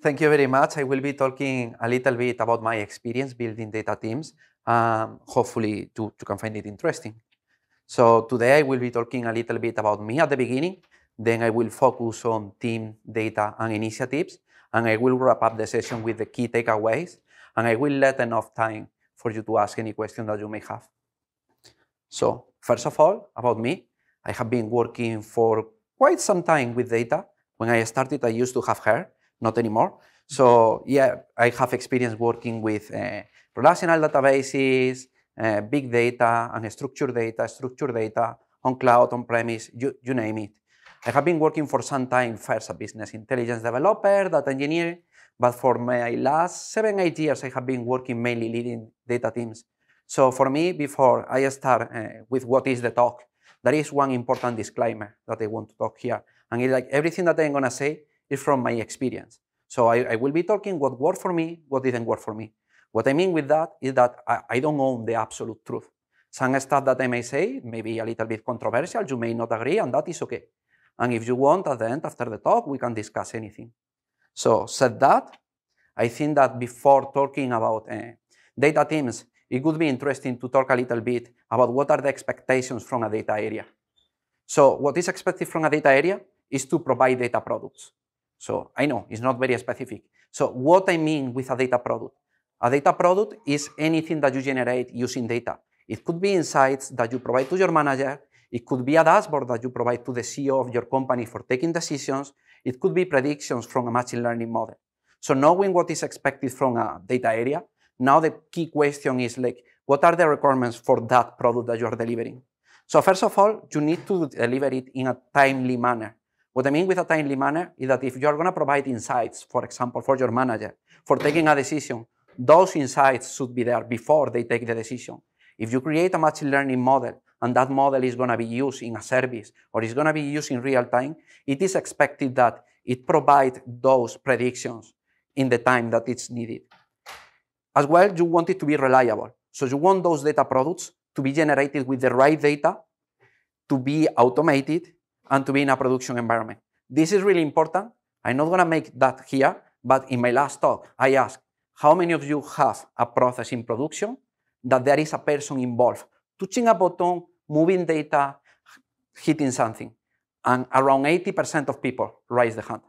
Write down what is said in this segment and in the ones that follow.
Thank you very much. I will be talking a little bit about my experience building data teams. Hopefully, you can find it interesting. So today I will be talking a little bit about me at the beginning. Then I will focus on team data and initiatives. And I will wrap up the session with the key takeaways. And I will let enough time for you to ask any question that you may have. So first of all, about me, I have been working for quite some time with data. When I started, I used to have hair, not anymore. So yeah, I have experience working with relational databases, big data, and structured data on cloud, on premise, you name it. I have been working for some time first as a business intelligence developer, data engineer, but for my last 7-8 years, I have been working mainly leading data teams. So for me, before I start with what is the talk, there is one important disclaimer that I want to talk here. And it's like everything that I'm gonna say is from my experience. So I will be talking what worked for me, what didn't work for me. What I mean with that is that I don't own the absolute truth. Some stuff that I may say may be a little bit controversial, you may not agree, and that is okay. And if you want, at the end, after the talk, we can discuss anything. So said that, I think that before talking about data teams, it would be interesting to talk a little bit about what are the expectations from a data area. So what is expected from a data area is to provide data products. So I know it's not very specific. So what I mean with a data product is anything that you generate using data. It could be insights that you provide to your manager. It could be a dashboard that you provide to the CEO of your company for taking decisions. It could be predictions from a machine learning model. So knowing what is expected from a data area, now the key question is like, what are the requirements for that product that you are delivering? So first of all, you need to deliver it in a timely manner. What I mean with a timely manner is that if you are going to provide insights, for example, for your manager, for taking a decision, those insights should be there before they take the decision. If you create a machine learning model and that model is going to be used in a service or is going to be used in real time, it is expected that it provides those predictions in the time that it's needed. As well, you want it to be reliable. So you want those data products to be generated with the right data, to be automated, and to be in a production environment. This is really important. I'm not going to make that here, but in my last talk, I asked, how many of you have a process in production that there is a person involved, touching a button, moving data, hitting something? And around 80% of people raise the hand.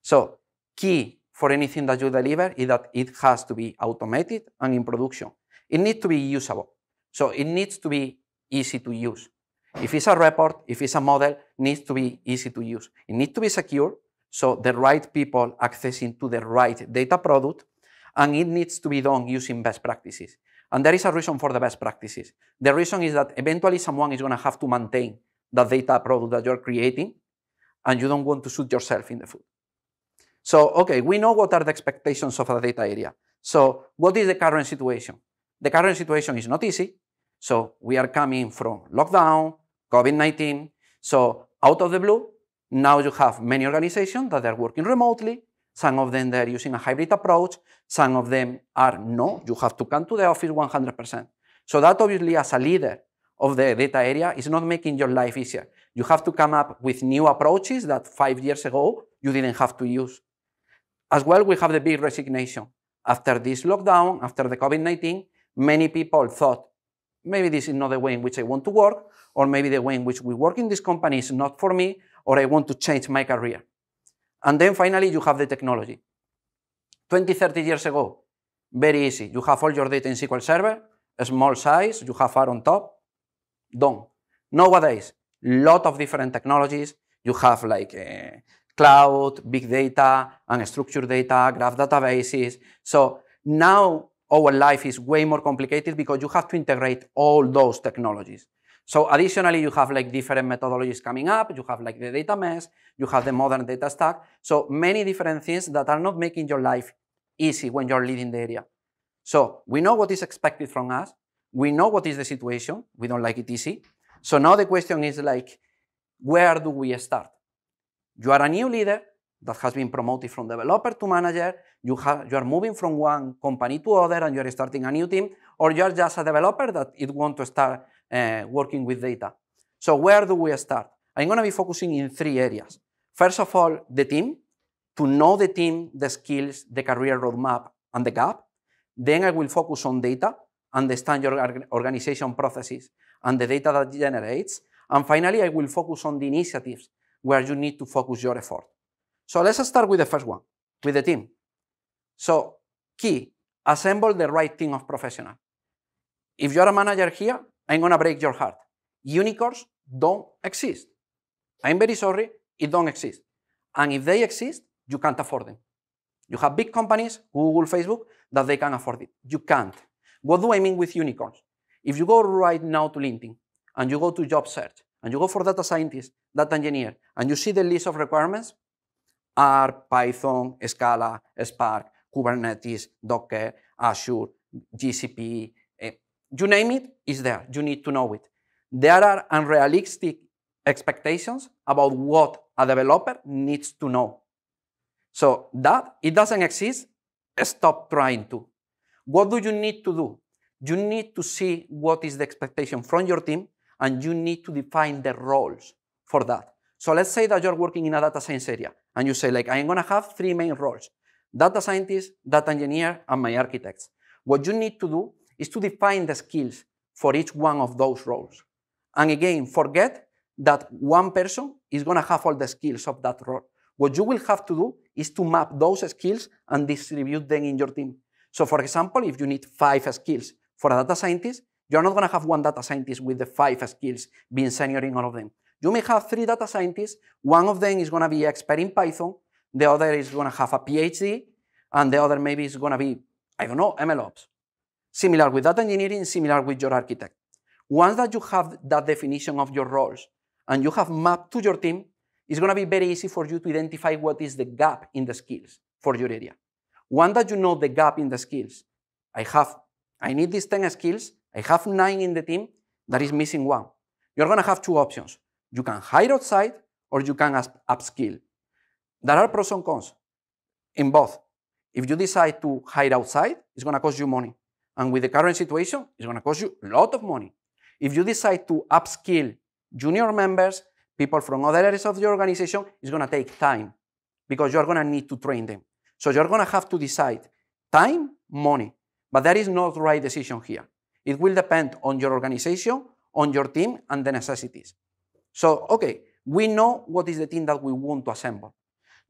So key for anything that you deliver is that it has to be automated and in production. It needs to be usable. So it needs to be easy to use. If it's a report, if it's a model, it needs to be easy to use. It needs to be secure, so the right people accessing to the right data product, and it needs to be done using best practices. And there is a reason for the best practices. The reason is that eventually someone is going to have to maintain the data product that you're creating, and you don't want to shoot yourself in the foot. So, okay, we know what are the expectations of a data area. So what is the current situation? The current situation is not easy. So we are coming from lockdown, COVID-19. So out of the blue, now you have many organizations that are working remotely. Some of them they're using a hybrid approach. Some of them are no, you have to come to the office 100%. So that obviously as a leader of the data area is not making your life easier. You have to come up with new approaches that 5 years ago you didn't have to use. As well, we have the big resignation. After this lockdown, after the COVID-19, many people thought, maybe this is not the way in which I want to work, or maybe the way in which we work in this company is not for me, or I want to change my career. And then finally, you have the technology. 20, 30 years ago, very easy. You have all your data in SQL Server, a small size, you have R on top, done. Nowadays, lot of different technologies. You have like cloud, big data, unstructured data, graph databases. So now our life is way more complicated because you have to integrate all those technologies. So additionally, you have like different methodologies coming up. You have like the data mesh, you have the modern data stack. So many different things that are not making your life easy when you're leading the area. So we know what is expected from us. We know what is the situation. We don't like it easy. So now the question is like, where do we start? You are a new leader that has been promoted from developer to manager. You are moving from one company to other and you are starting a new team, or you are just a developer that wants to start working with data. So where do we start? I'm going to be focusing in 3 areas. First of all, the team. to know the team, the skills, the career roadmap, and the gap. Then I will focus on data, understand your organization processes, and the data that generates. And finally, I will focus on the initiatives where you need to focus your effort. So let's start with the first one, with the team. So key, assemble the right team of professionals. If you're a manager here, I'm gonna break your heart. Unicorns don't exist. I'm very sorry, it don't exist. And if they exist, you can't afford them. You have big companies, Google, Facebook, that they can afford it. You can't. What do I mean with unicorns? If you go right now to LinkedIn, and you go to job search, and you go for data scientist, data engineer, and you see the list of requirements, R, Python, Scala, Spark, Kubernetes, Docker, Azure, GCP, you name it, is there. You need to know it. There are unrealistic expectations about what a developer needs to know. So that, it doesn't exist, stop trying to. What do you need to do? You need to see what is the expectation from your team, and you need to define the roles for that. So let's say that you're working in a data science area, and you say, like, I'm gonna have 3 main roles: data scientist, data engineer, and my architects. What you need to do is to define the skills for each one of those roles. And again, forget that one person is gonna have all the skills of that role. What you will have to do is to map those skills and distribute them in your team. So for example, if you need 5 skills for a data scientist, you're not gonna have one data scientist with the 5 skills being senior in all of them. You may have 3 data scientists, one of them is gonna be expert in Python, the other is gonna have a PhD, and the other maybe is gonna be, I don't know, MLOps. Similar with data engineering, similar with your architect. Once that you have that definition of your roles and you have mapped to your team, it's gonna be very easy for you to identify what is the gap in the skills for your area. Once that you know the gap in the skills, I need these 10 skills, I have 9 in the team, that is missing 1. You're gonna have 2 options. You can hire outside or you can upskill. There are pros and cons in both. If you decide to hire outside, it's gonna cost you money. And with the current situation, it's gonna cost you a lot of money. If you decide to upskill junior members, people from other areas of your organization, it's gonna take time because you're gonna need to train them. So you're gonna have to decide time, money, but there is no right decision here. It will depend on your organization, on your team, and the necessities. So, okay, we know what is the team that we want to assemble.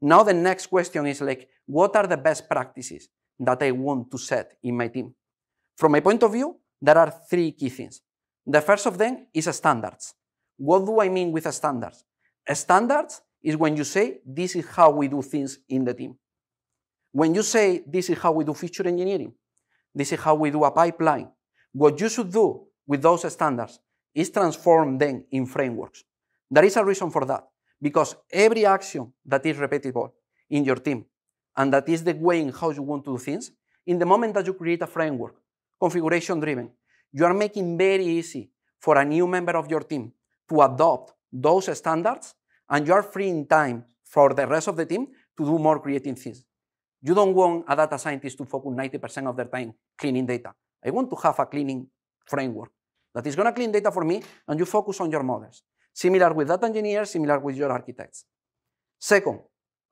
Now the next question is like, what are the best practices that I want to set in my team? From my point of view, there are 3 key things. The first of them is standards. What do I mean with standards? Standards is when you say, this is how we do things in the team. When you say, this is how we do feature engineering, this is how we do a pipeline, what you should do with those standards is transform them in frameworks. There is a reason for that, because every action that is repeatable in your team, and that is the way in how you want to do things, in the moment that you create a framework, configuration-driven, you are making very easy for a new member of your team to adopt those standards, and you are freeing time for the rest of the team to do more creative things. You don't want a data scientist to focus 90% of their time cleaning data. I want to have a cleaning framework that is going to clean data for me, and you focus on your models. Similar with data engineers, similar with your architects. Second,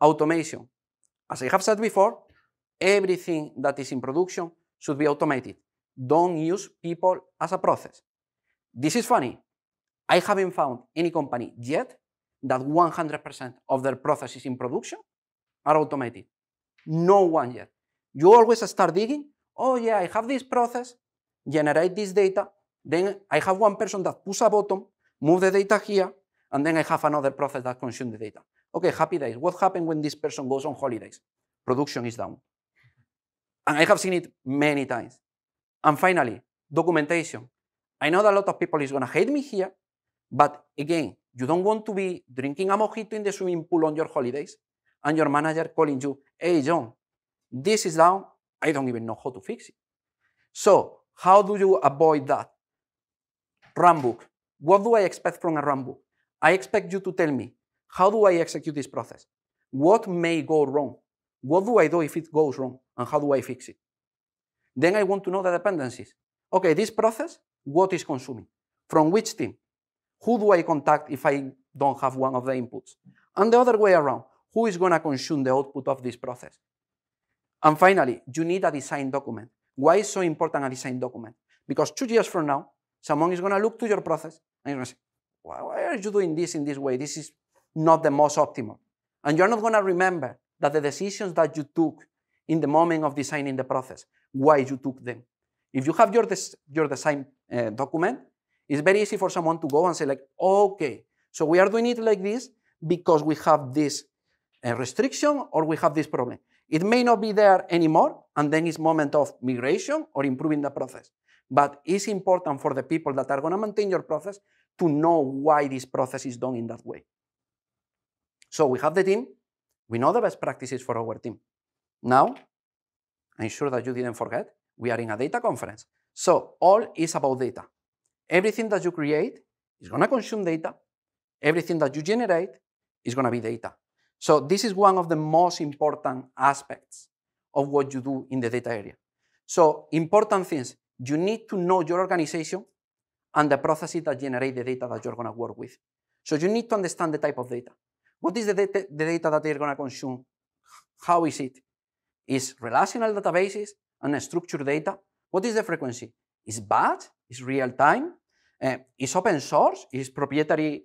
automation. As I have said before, everything that is in production should be automated. Don't use people as a process. This is funny. I haven't found any company yet that 100% of their processes in production are automated. No one yet. You always start digging. Oh yeah, I have this process, generate this data, then I have one person that push a button, move the data here, and then I have another process that consumes the data. Okay, happy days. What happens when this person goes on holidays? Production is down. And I have seen it many times. And finally, documentation. I know that a lot of people is gonna hate me here, but again, you don't want to be drinking a mojito in the swimming pool on your holidays and your manager calling you, hey John, this is down, I don't even know how to fix it. So how do you avoid that? Runbook. What do I expect from a runbook? I expect you to tell me, how do I execute this process? What may go wrong? What do I do if it goes wrong? And how do I fix it? Then I want to know the dependencies. Okay, this process, what is consuming? From which team? Who do I contact if I don't have one of the inputs? And the other way around, who is going to consume the output of this process. And finally, you need a design document. Why is so important a design document? Because 2 years from now, someone is going to look to your process and you're going to say, why are you doing this in this way? This is not the most optimal. And you're not going to remember that the decisions that you took in the moment of designing the process, why you took them. If you have your design document, it's very easy for someone to go and say like, okay, so we are doing it like this because we have this restriction or we have this problem. It may not be there anymore, and then it's moment of migration or improving the process. But it's important for the people that are going to maintain your process to know why this process is done in that way. So we have the team. We know the best practices for our team. Now, I'm sure that you didn't forget, we are in a data conference. So all is about data. Everything that you create is going to consume data. Everything that you generate is going to be data. So this is one of the most important aspects of what you do in the data area. So important things, you need to know your organization and the processes that generate the data that you're going to work with. So you need to understand the type of data. What is the data that they're going to consume? How is it? Is relational databases and structured data? What is the frequency? Is batch? Is real time? Is open source? Is proprietary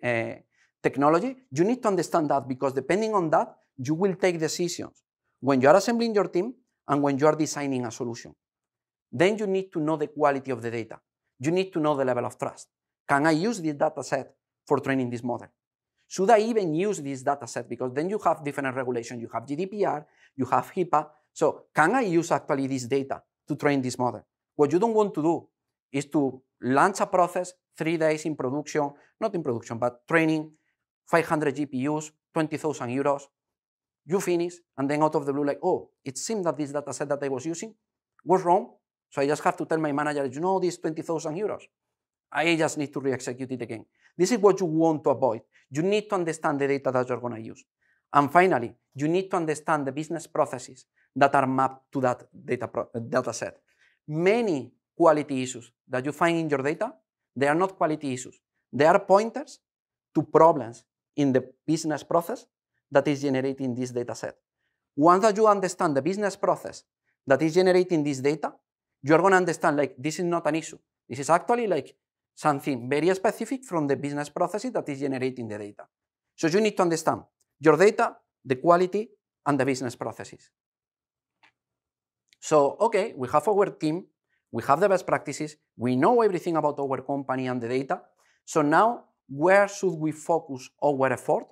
technology? You need to understand that because depending on that, you will take decisions when you are assembling your team and when you are designing a solution. Then you need to know the quality of the data. You need to know the level of trust. Can I use this data set for training this model? Should I even use this data set? Because then you have different regulations. You have GDPR, you have HIPAA. So can I use actually this data to train this model? What you don't want to do is to launch a process 3 days in production, not in production, but training, 500 GPUs, 20,000 euros. You finish, and then out of the blue, like, oh, it seemed that this data set that I was using was wrong. So I just have to tell my manager, you know, this 20,000 euros. I just need to re-execute it again. This is what you want to avoid. You need to understand the data that you're going to use. And finally, you need to understand the business processes that are mapped to that data set. Many quality issues that you find in your data, they are not quality issues. They are pointers to problems in the business process that is generating this data set. Once that you understand the business process that is generating this data, you're going to understand like this is not an issue. This is actually like something very specific from the business processes that is generating the data. So you need to understand your data, the quality, and the business processes. So, okay, we have our team, we have the best practices, we know everything about our company and the data. So now, where should we focus our effort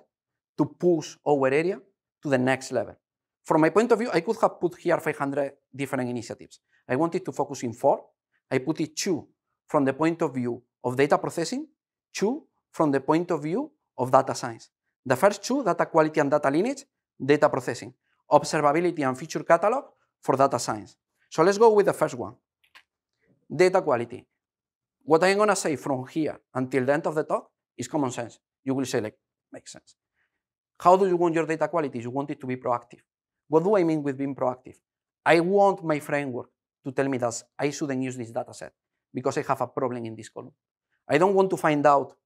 to push our area to the next level? From my point of view, I could have put here 500 different initiatives. I wanted to focus in 4. I put it 2 from the point of view of data processing, 2 from the point of view of data science. The first 2, data quality and data lineage, data processing. Observability and feature catalog for data science. So let's go with the first one. Data quality. What I'm going to say from here until the end of the talk is common sense. You will say like, makes sense. How do you want your data quality? You want it to be proactive. What do I mean with being proactive? I want my framework to tell me that I shouldn't use this data set because I have a problem in this column. I don't want to find out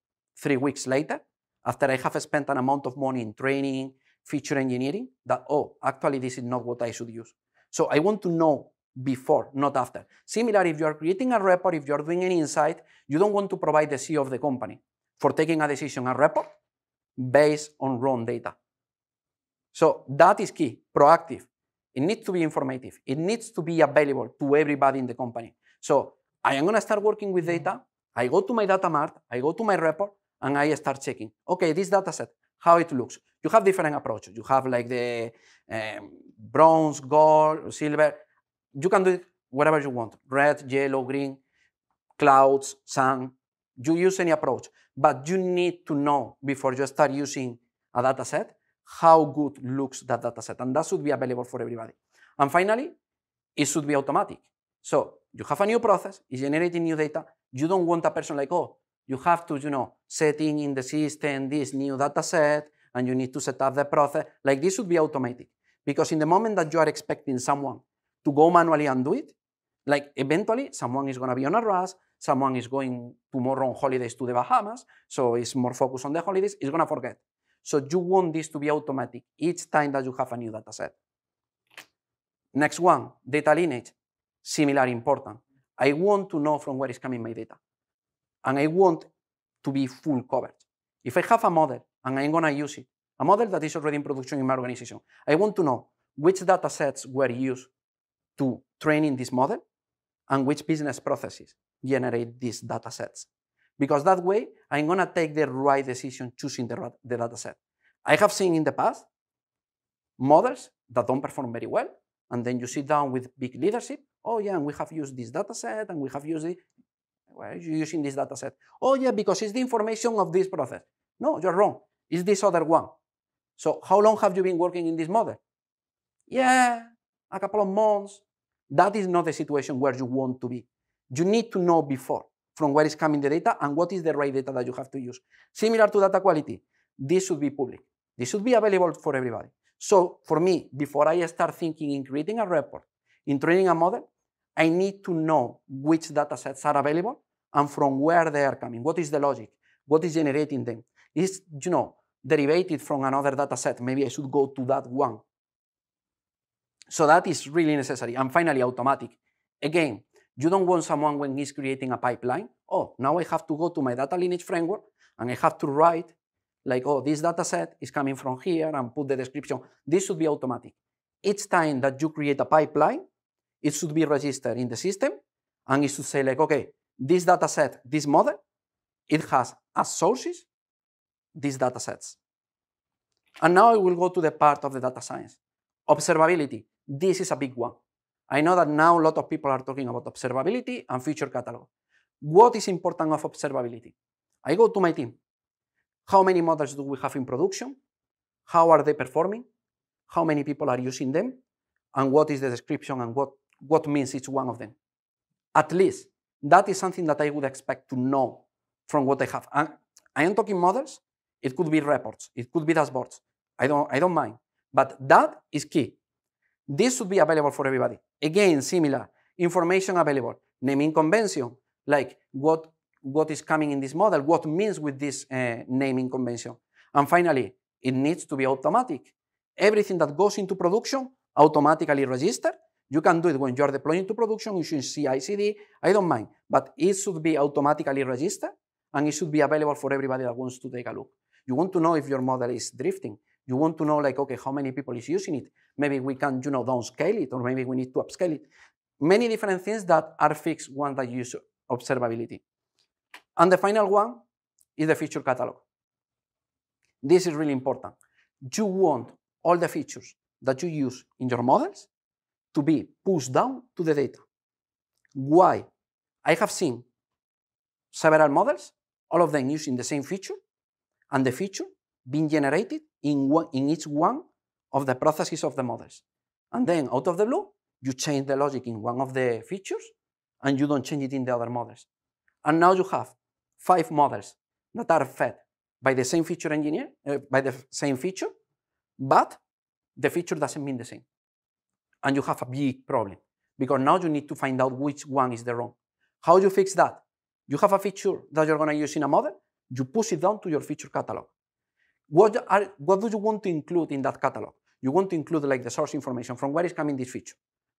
3 weeks later, after I have spent an amount of money in training, feature engineering, that, oh, actually this is not what I should use. So I want to know before, not after. Similar, if you are creating a report, if you are doing any insight, you don't want to provide the CEO of the company for taking a decision, a report, based on wrong data. So that is key, proactive. It needs to be informative. It needs to be available to everybody in the company. So I am going to start working with data. I go to my data mart, I go to my report, and I start checking. Okay, this data set, how it looks. You have different approaches. You have like the bronze, gold, silver. You can do it whatever you want. Red, yellow, green, clouds, sun. You use any approach. But you need to know before you start using a data set how good looks that data set. And that should be available for everybody. And finally, it should be automatic. So you have a new process, it's generating new data. You don't want a person like, oh, you have to, setting in the system this new data set, and you need to set up the process. Like this should be automatic. Because in the moment that you are expecting someone to go manually and do it, like eventually someone is going to be on a rush, someone is going tomorrow on holidays to the Bahamas, so it's more focused on the holidays, it's going to forget. So you want this to be automatic each time that you have a new data set. Next one, data lineage, similar important. I want to know from where is coming my data. And I want to be full coverage. If I have a model and I'm going to use it, a model that is already in production in my organization, I want to know which data sets were used to train in this model and which business processes generate these data sets. Because that way, I'm going to take the right decision choosing the data set. I have seen in the past models that don't perform very well, and then you sit down with big leadership. Oh yeah, and we have used this data set, and we have used it. Why are you using this data set? Oh yeah, because it's the information of this process. No, you're wrong. It's this other one. So how long have you been working in this model? Yeah, a couple of months. That is not the situation where you want to be. You need to know before from where is coming the data and what is the right data that you have to use. Similar to data quality, this should be public. This should be available for everybody. So for me, before I start thinking in creating a report, in training a model, I need to know which data sets are available and from where they are coming. What is the logic? What is generating them? Is, derivated from another data set. Maybe I should go to that one. So that is really necessary. And finally, automatic. Again, you don't want someone when he's creating a pipeline, oh, now I have to go to my data lineage framework and I have to write like, oh, this data set is coming from here and put the description. This should be automatic. Each time that you create a pipeline, it should be registered in the system and it should say like, okay, this data set, this model, it has as sources these data sets. And now I will go to the part of the data science. Observability. This is a big one. I know that now a lot of people are talking about observability and feature catalog. What is important of observability? I go to my team. How many models do we have in production? How are they performing? How many people are using them? And what is the description and what means each one of them? At least that is something that I would expect to know from what I have. And I am talking models. It could be reports. It could be dashboards. I don't mind. But that is key. This should be available for everybody. Again, similar information available. Naming convention, like what is coming in this model, what means with this naming convention. And finally, it needs to be automatic. Everything that goes into production, automatically registered. You can do it when you're deploying to production, you should CI/CD, I don't mind. But it should be automatically registered and it should be available for everybody that wants to take a look. You want to know if your model is drifting. You want to know like, okay, how many people is using it? Maybe we can, downscale it, or maybe we need to upscale it. Many different things that are fixed once that you use observability. And the final one is the feature catalog. This is really important. You want all the features that you use in your models to be pushed down to the data. Why? I have seen several models, all of them using the same feature, and the feature being generated in each one of the processes of the models. And then out of the blue, you change the logic in one of the features and you don't change it in the other models. And now you have 5 models that are fed by the same feature engineer, by the same feature, but the feature doesn't mean the same. And you have a big problem because now you need to find out which one is the wrong. How do you fix that? You have a feature that you're going to use in a model, you push it down to your feature catalog. What do you want to include in that catalog? You want to include like the source information, from where is coming this feature?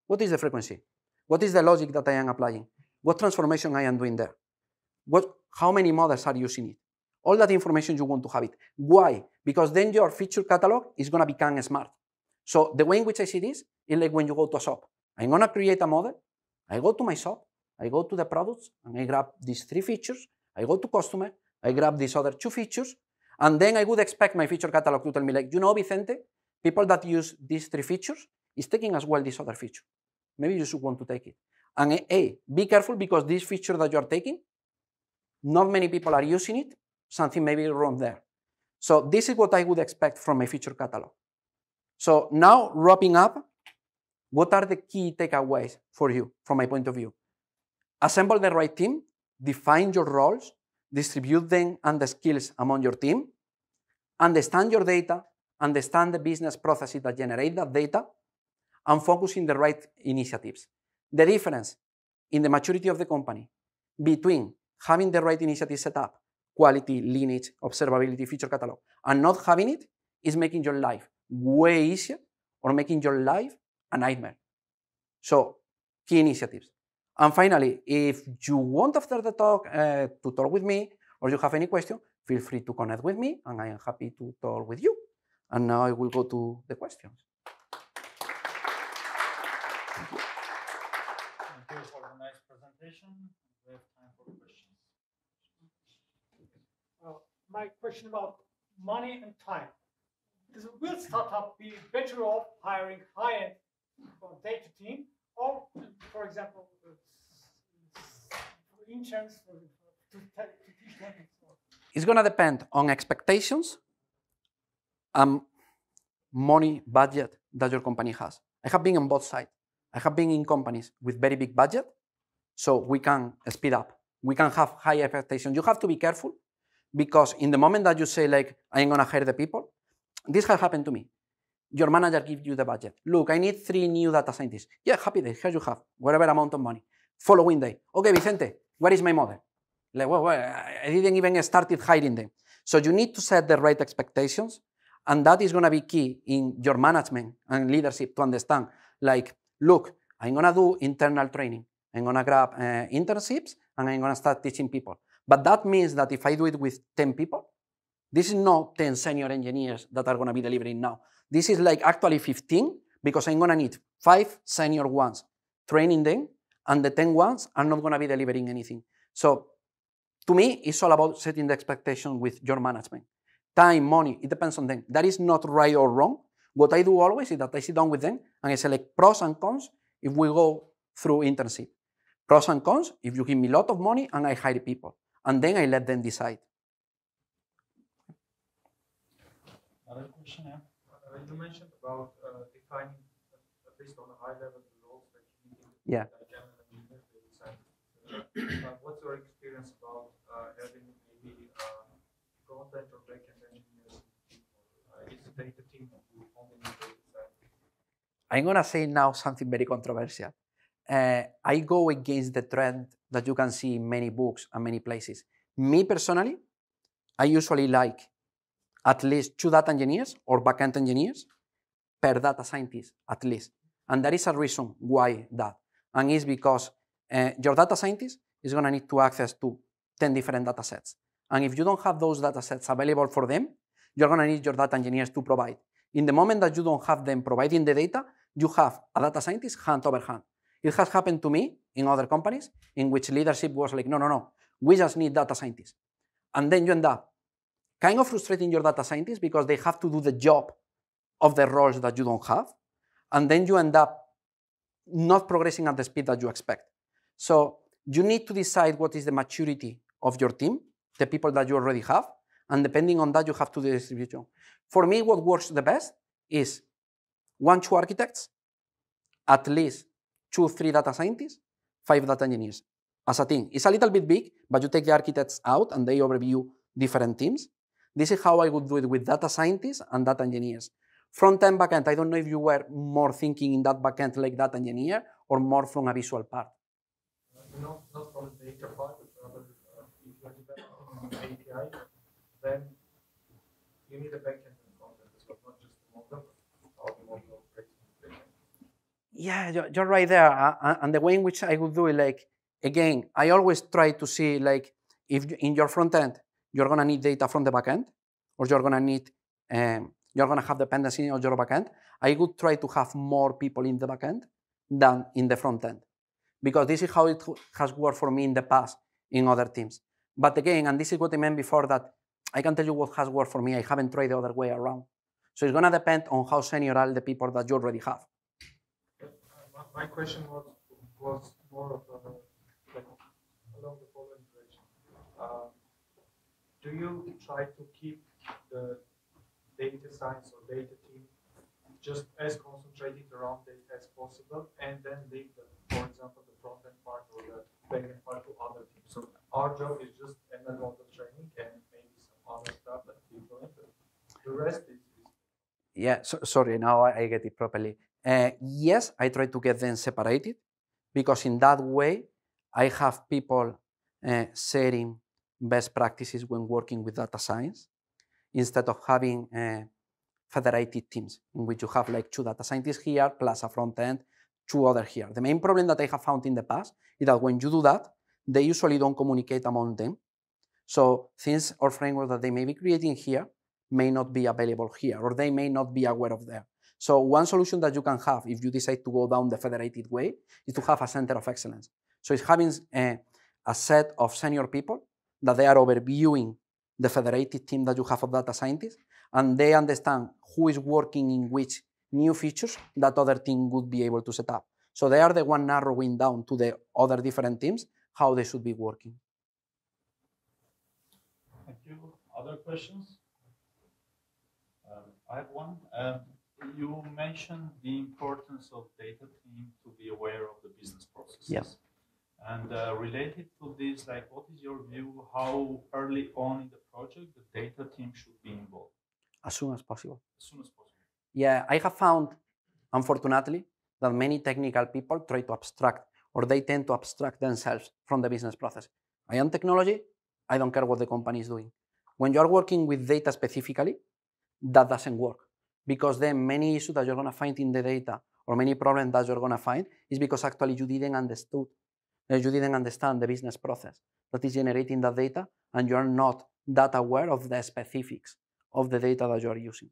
What is the frequency? What is the logic that I am applying? What transformation I am doing there? How many models are using it? All that information you want to have it. Why? Because then your feature catalog is going to become smart. So the way in which I see this is like when you go to a shop. I'm going to create a model. I go to my shop. I go to the products and I grab these 3 features. I go to customer. I grab these other 2 features. And then I would expect my feature catalog to tell me like, Vicente, people that use these 3 features is taking as well this other feature. Maybe you should want to take it. And A, be careful because this feature that you are taking, not many people are using it. Something may be wrong there. So this is what I would expect from my feature catalog. So now wrapping up, what are the key takeaways for you from my point of view? Assemble the right team, define your roles, distribute them and the skills among your team, understand your data, understand the business processes that generate that data, and focus in the right initiatives. The difference in the maturity of the company between having the right initiatives set up, quality, lineage, observability, feature catalog, And not having it is making your life way easier or making your life a nightmare. So, key initiatives. And finally, if you want after the talk to talk with me or you have any question, feel free to connect with me and I am happy to talk with you. And now I will go to the questions. Thank you for the nice presentation. We have time for questions. My question about money and time. Will startup be better off hiring high-end data team, or, for example, interns to teach them? It's going to depend on expectations and money budget that your company has. I have been on both sides. I have been in companies with very big budget, so we can speed up. We can have high expectations. You have to be careful because in the moment that you say like, I'm going to hire the people, this has happened to me. Your manager gives you the budget. Look, I need 3 new data scientists. Yeah, happy day, here you have, whatever amount of money. Following day, okay, Vicente, where is my model? Like, well, I didn't even started hiring them. So you need to set the right expectations, and that is going to be key in your management and leadership to understand, like, look, I'm going to do internal training. I'm going to grab internships, and I'm going to start teaching people. But that means that if I do it with 10 people, this is not 10 senior engineers that are going to be delivering now. This is like actually 15, because I'm going to need 5 senior ones training them, and the 10 ones are not going to be delivering anything. So to me, it's all about setting the expectation with your management. Time, money, it depends on them. That is not right or wrong. What I do always is that I sit down with them and I select pros and cons if we go through internship. Pros and cons if you give me a lot of money and I hire people. And then I let them decide. Another question, yeah? You mentioned about defining, at least on a high level, the roles that you need. Yeah. What's your experience about having maybe front-end or back-end engineers? Is the data team only need data science? I'm going to say now something very controversial. I go against the trend that you can see in many books and many places. Me personally, I usually like at least 2 data engineers or backend engineers per data scientist, at least. And there is a reason why that. And it's because your data scientist is going to need to access to 10 different data sets. And if you don't have those data sets available for them, you're going to need your data engineers to provide. In the moment that you don't have them providing the data, you have a data scientist hand over hand. It has happened to me in other companies in which leadership was like, no, we just need data scientists. And then you end up kind of frustrating your data scientists because they have to do the job of the roles that you don't have. And then you end up not progressing at the speed that you expect. So you need to decide what is the maturity of your team, the people that you already have, and depending on that, you have to do the distribution. For me, what works the best is 1-2 architects, at least 2-3 data scientists, 5 data engineers as a team. It's a little bit big, but you take the architects out and they overview different teams. This is how I would do it with data scientists and data engineers. Front-end, back-end, I don't know if you were more thinking in that back-end like data engineer or more from a visual part. Not from the data part, but rather if you're developing an API, then you need a back-end and front-end as well, not just the model, but how the model operates in the back-end. Yeah, you're right there. And the way in which I would do it, like, again, I always try to see, like, if in your front-end, you're going to need data from the back-end, or you're going to need, you're going to have dependency on your back-end, I would try to have more people in the back-end than in the front-end. Because this is how it has worked for me in the past in other teams. But again, and this is what I meant before, that I can tell you what has worked for me. I haven't tried the other way around. So it's going to depend on how senior are the people that you already have. My question was more of like along the following direction. Do you try to keep the data science or data team just as concentrated around data as possible, and then leave the, for example, the front-end part or the back-end part to other teams? So our job is just ML model training and maybe some other stuff that we implement. The rest is Yeah, sorry, now I get it properly. Yes, I try to get them separated, because in that way, I have people sharing best practices when working with data science. instead of having federated teams in which you have like 2 data scientists here plus a front end, 2 other here. The main problem that I have found in the past is that when you do that, they usually don't communicate among them. So things or frameworks that they may be creating here may not be available here, or they may not be aware of there. So one solution that you can have if you decide to go down the federated way is to have a center of excellence. So it's having a set of senior people that they are overviewing the federated team that you have of data scientists, and they understand who is working in which new features that other team would be able to set up. So they are the one narrowing down to the other different teams how they should be working. Thank you. Other questions? I have one. You mentioned the importance of data team to be aware of the business processes. Yes. And related to this, like, what is your view? How early on in the project the data team should be involved? As soon as possible. As soon as possible. Yeah, I have found, unfortunately, that many technical people try to abstract, or they tend to abstract themselves from the business process. I am technology, I don't care what the company is doing. When you are working with data specifically, that doesn't work, because then many issues that you're going to find in the data, or many problems that you're going to find, is because actually you didn't understand the business process that is generating that data, and you are not that aware of the specifics of the data that you are using.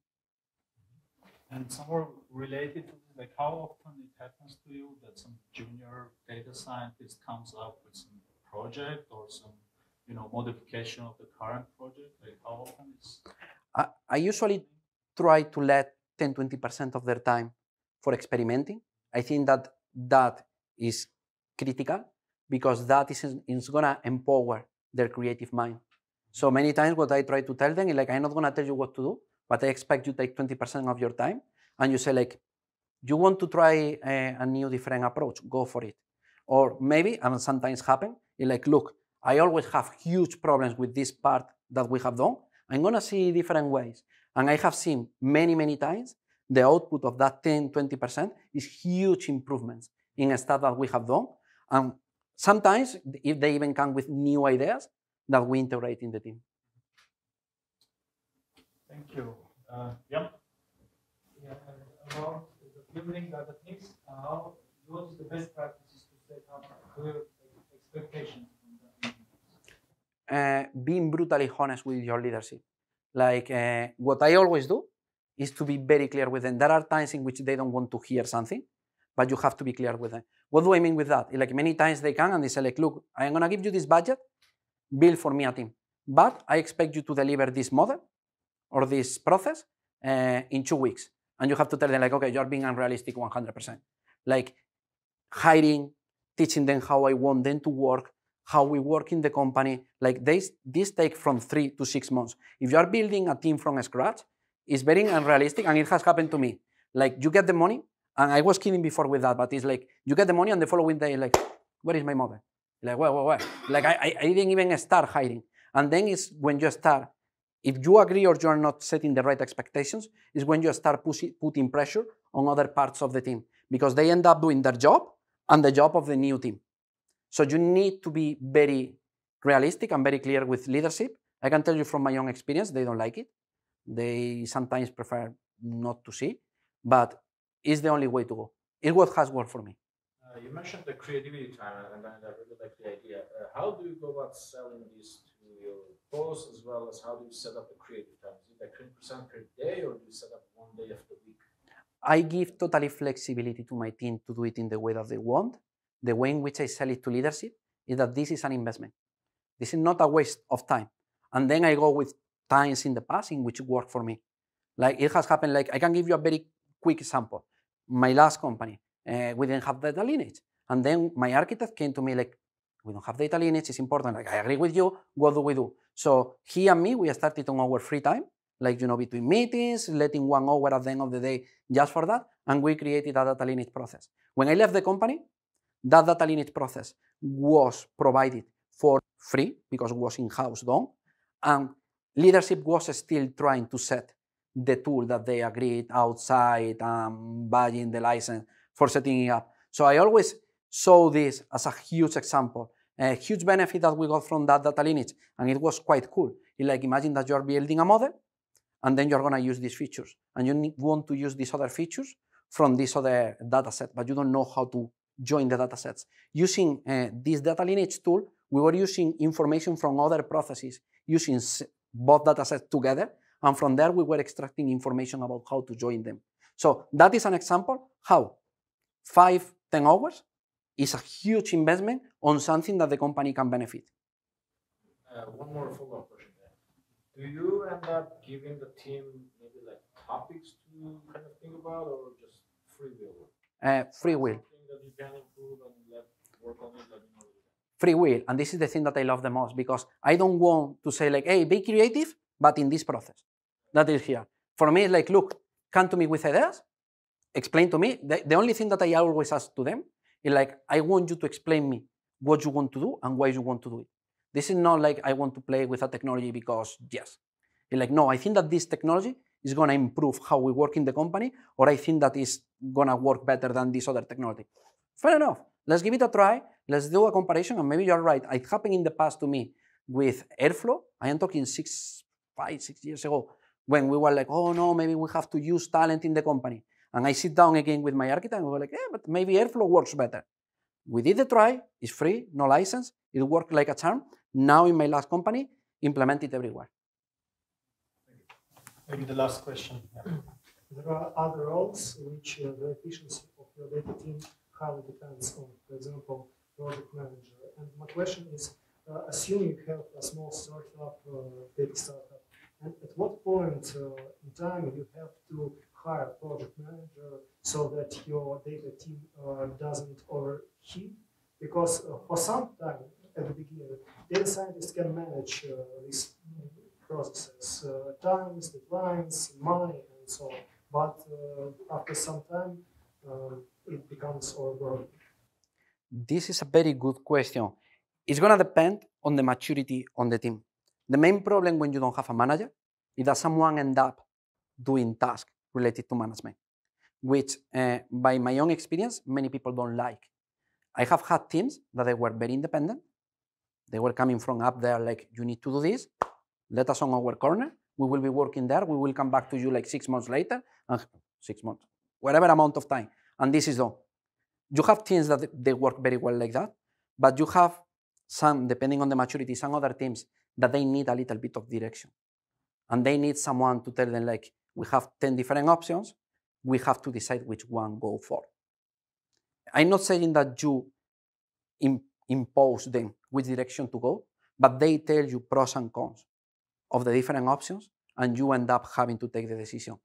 And somewhere related to, like, how often it happens to you that some junior data scientist comes up with some project or some, modification of the current project? Like, how often is? I usually try to let 10-20% of their time for experimenting. I think that is critical, because that is going to empower their creative mind. So many times what I try to tell them is like, I'm not going to tell you what to do, but I expect you to take 20% of your time, and you say like, you want to try a new different approach, go for it. Or maybe, and sometimes happen, it's like, look, I always have huge problems with this part that we have done. I'm going to see different ways. And I have seen many, many times the output of that 10-20% is huge improvements in stuff that we have done. And sometimes if they even come with new ideas that we integrate in the team. Thank you. Yeah. About the building data teams, what is the best practices to set up clear expectations? Being brutally honest with your leadership. Like what I always do is to be very clear with them. There are times in which they don't want to hear something, but you have to be clear with them. What do I mean with that? Like many times they come and they say like, look, I'm going to give you this budget, build for me a team, but I expect you to deliver this model or this process in 2 weeks. And you have to tell them like, okay, you're being unrealistic 100%. Like hiring, teaching them how I want them to work, how we work in the company. Like this takes from 3 to 6 months. If you are building a team from scratch, it's very unrealistic, and it has happened to me. Like you get the money, and I was kidding before with that, but it's like you get the money and the following day, like, where is my model? Like, where? Like I didn't even start hiring. And then it's when you start, if you agree or you are not setting the right expectations, is when you start putting pressure on other parts of the team, because they end up doing their job and the job of the new team. So you need to be very realistic and very clear with leadership. I can tell you from my own experience, they don't like it. They sometimes prefer not to see, but it's the only way to go. It's what has worked for me. You mentioned the creativity time, and I really like the idea. How do you go about selling this to your boss, as well as how do you set up the creative time? Is it like 20% per day, or do you set up 1 day of the week? I give totally flexibility to my team to do it in the way that they want. The way in which I sell it to leadership is that this is an investment. This is not a waste of time. And then I go with times in the past in which it worked for me. Like it has happened, like I can give you a very quick example. My last company, we didn't have data lineage. And then my architect came to me like, we don't have data lineage, it's important. Like, I agree with you, what do we do? So he and me, we started on our free time, like, between meetings, letting 1 hour at the end of the day just for that. And we created a data lineage process. When I left the company, that data lineage process was provided for free because it was in-house done. And leadership was still trying to set the tool that they agreed outside and buying the license for setting it up. So I always saw this as a huge example, a huge benefit that we got from that data lineage. And it was quite cool. Like imagine that you're building a model and then you're going to use these features. And you want to use these other features from this other data set, but you don't know how to join the data sets. Using this data lineage tool, we were using information from other processes, using both data sets together, and from there we were extracting information about how to join them. So that is an example how 5-10 hours is a huge investment on something that the company can benefit. One more follow-up question there. Do you end up giving the team maybe like topics to kind of think about, or just free will? Free will. Something that you can improve and let work on it, let me know. Free will, and this is the thing that I love the most, because I don't want to say like, hey, be creative, but in this process. That is here. For me, it's like, look, come to me with ideas, explain to me. The only thing that I always ask to them is like, I want you to explain me what you want to do and why you want to do it. This is not like I want to play with a technology because yes. It's like, no, I think that this technology is going to improve how we work in the company, or I think that is going to work better than this other technology. Fair enough. Let's give it a try. Let's do a comparison, and maybe you're right. It happened in the past to me with Airflow. I am talking 6 years ago, when we were like, oh no, maybe we have to use talent in the company. And I sit down again with my architect and we were like, yeah, but maybe Airflow works better. We did the try. It's free, no license. It worked like a charm. Now in my last company, implement it everywhere. Maybe the last question. Yeah. There are other roles in which the efficiency of your data team highly depends on, for example, project manager. And my question is, assuming you have a small startup, data startup, and at what point in time you have to hire a project manager so that your data team doesn't overheat? Because for some time at the beginning, data scientists can manage these processes, times, deadlines, money, and so on. But after some time, it becomes overwhelming. This is a very good question. It's going to depend on the maturity on the team. The main problem when you don't have a manager is that someone ends up doing tasks related to management, which by my own experience, many people don't like. I have had teams that they were very independent. They were coming from up there like, you need to do this, let us on our corner, we will be working there, we will come back to you like 6 months later, 6 months, whatever amount of time, and this is done. You have teams that they work very well like that, but you have some, depending on the maturity, some other teams that they need a little bit of direction. And they need someone to tell them like, we have 10 different options, we have to decide which one go for. I'm not saying that you impose them which direction to go, but they tell you pros and cons of the different options, and you end up having to take the decision.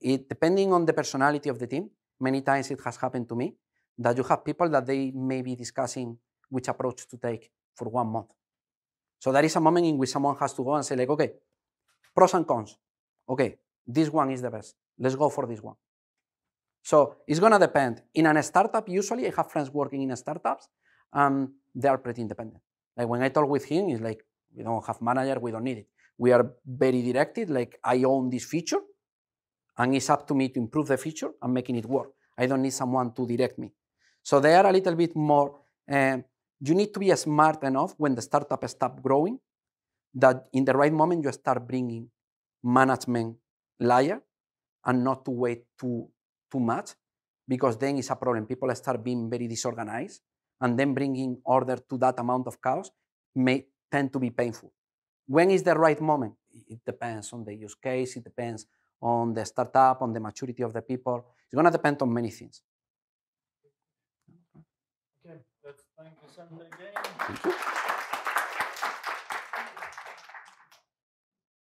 Depending on the personality of the team, many times it has happened to me that you have people that they may be discussing which approach to take for 1 month. So there is a moment in which someone has to go and say like, okay, pros and cons. Okay, this one is the best. Let's go for this one. So it's going to depend. In a startup, usually I have friends working in startups, they are pretty independent. Like when I talk with him, it's like, we don't have manager, we don't need it. We are very directed, like I own this feature, and it's up to me to improve the feature and making it work. I don't need someone to direct me. So they are a little bit more, you need to be smart enough when the startup stops growing, that in the right moment you start bringing management layer and not to wait too much, because then it's a problem. People start being very disorganized, and then bringing order to that amount of chaos may tend to be painful. When is the right moment? It depends on the use case, it depends on the startup, on the maturity of the people. It's going to depend on many things. Okay, let's thank Vicente again. Thank you.